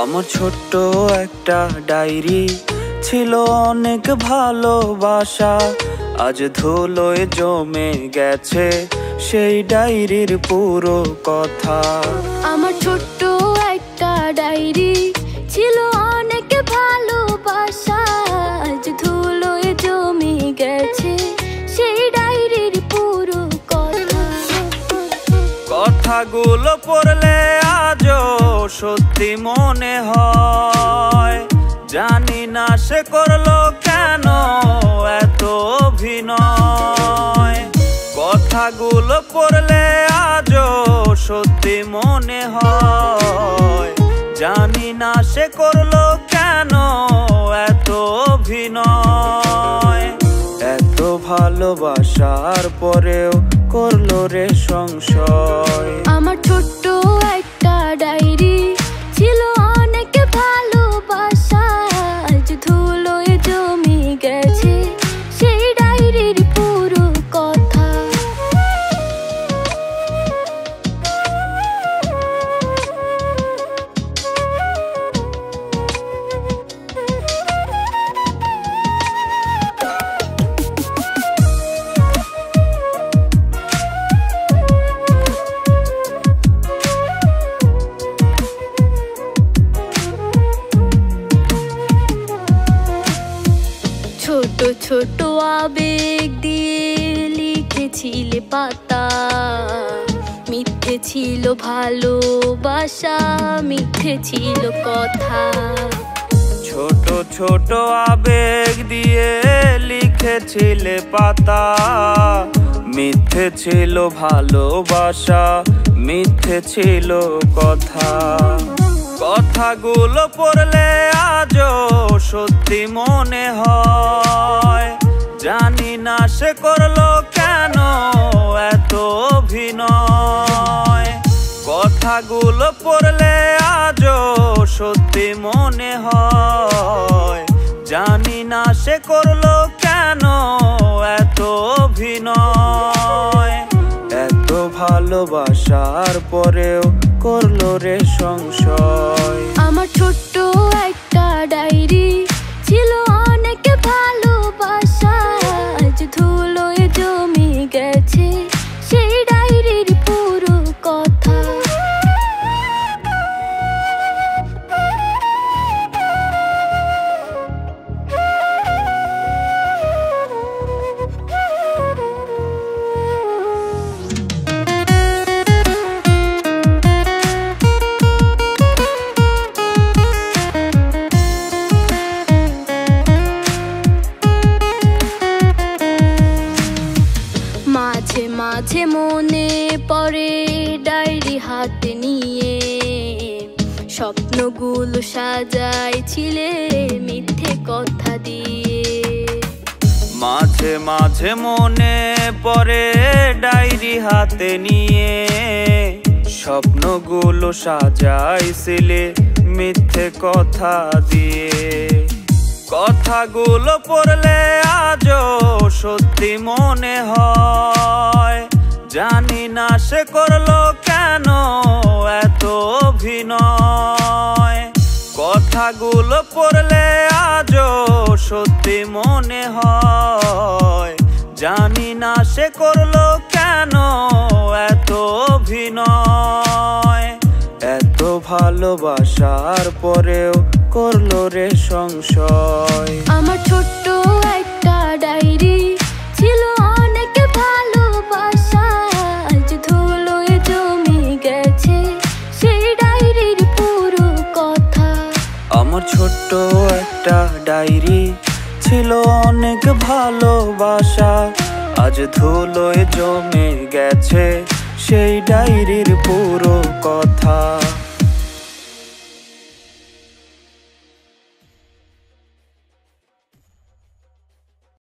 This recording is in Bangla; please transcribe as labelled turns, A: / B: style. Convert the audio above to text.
A: আমার ছোট্ট একটা ডায়েরি ছিল অনেক ভালোবাসা, আজ ধুলোয় জমে গেছে সেই ডায়েরির পুরো কথা।
B: আমার ছোট্ট একটা ডায়েরি ছিল অনেক ভালোবাসা, আজ ধুলোয় জমে গেছে সেই ডায়েরির পুরো কথা।
A: কথাগুলো পড়লে আজও সত্যি মনে হয়, জানি না সে করলো কেন এত অভিনয়। কথাগুলো পড়লে আজও সত্যি মনে হয়, জানি না সে করলো কেন এত অভিনয়। এত ভালোবাসার পরেও করলো রে সংশয়।
B: আমার ছোট্ট একটা ডায়েরি ছিল অনেক ভালোবাসা, আজ ধুলোয় জমে গেছে সেই ডায়েরির পুরো কথা। ছোট ছোট আবেগ দিয়ে লিখেছিলে পাতা, মিথ্যে ছিল ভালোবাসা, মিথ্যে ছিল কথা।
A: ছোট ছোট আবেগ দিয়ে লিখেছিলে পাতা, মিথ্যে ছিল ভালোবাসা, মিথ্যে ছিল কথা। কথাগুলো পড়লে আজও সত্যি মনে হয়, জানি না সে করলো কেন এত অভিনয়। কথাগুলো পড়লে আজও সত্যি মনে হয়, জানি না সে করলো কেন এত অভিনয়। এত ভালোবাসার পরেও করলো রে সংশয়।
B: আমার ছোট্ট একটা ডায়েরি ছিল অনেক ভালোবাসা, আজ ধুলোয় জমে গেছে সেই ডায়েরির পুরো কথা। মাঝে মাঝে মনে পড়ে ডায়েরি হাতে নিয়ে, স্বপ্নগুলো সাজাইছিলে মিথ্যে কথা দিয়ে।
A: মাঝে মাঝে মনে পড়ে ডায়েরি হাতে নিয়ে, স্বপ্নগুলো সাজাইছিলে মিথ্যে কথা দিয়ে। কথাগুলো পড়লে আজও সত্যি মনে হয়, জানি না সে করলো কেন এত অভিনয়। কথাগুলো পড়লে আজও সত্যি মনে হয়, জানি না সে করলো কেন এত অভিনয়। এত ভালোবাসার পরেও করলো রে সংশয়।
B: আমার ছোট্ট একটা ডায়েরি ছিল অনেক ভালোবাসা, আজ ধুলোয় জমে গেছে সেই ডায়েরির পুরো কথা।
A: আমার ছোট্ট একটা ডায়েরি ছিল অনেক ভালোবাসা, আজ ধুলোয় জমে গেছে সেই ডায়েরির পুরো কথা।